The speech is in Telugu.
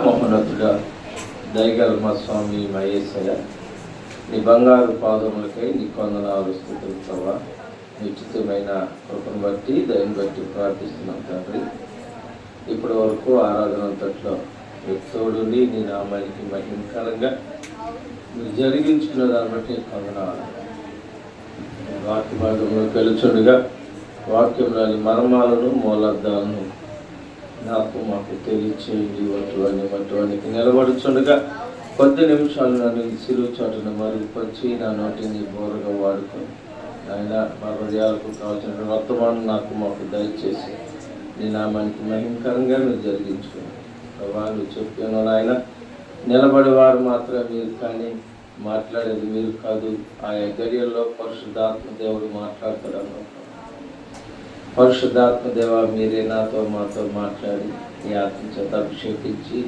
మహోన్నతుడా, దయగల మా స్వామి మా యేసయ్య, నీ బంగారు పాదములకై నీ కొందనాలు స్తుతులు ప్రభా. నిశ్చితమైన కృపను బట్టి దయని బట్టి ప్రార్థిస్తున్నాం తండ్రి. ఇప్పటి వరకు ఆరాధన అంతట్లో తోడుండి నీ నామానికి మహిమకరంగా మీరు జరిగించుకున్న దాన్ని బట్టి నీ కొందనాలు. వాక్య భాగంలో వెలుచుండగా వాక్యంలోని మర్మాలను మూలార్థాలను నాకు మాకు తెలియచేయండి. వాటికి నిలబడుచుండగా కొద్ది నిమిషాలు నన్ను సిలువు చాటును మరుగుపరిచి నా నోటిని బోరగా వాడుకొని ఆయన మా హృదయాలకు కావాల్సిన వర్తమానం నాకు మాకు దయచేసి నీ నామానికి మహిమకరంగా మీరు జరిగించుకోండి ప్రభా. నువ్వు చెప్పాను ఆయన నిలబడేవారు మాత్రం మీరు, కానీ మాట్లాడేది మీరు కాదు. ఆయా గడియల్లో పరిశుద్ధాత్మ దేవుడు మాట్లాడతాడు. పరిశుద్ధాత్మ దేవ, మీరే నాతో మాతో మాట్లాడి నీ ఆత్మ చేత అభిషేకించి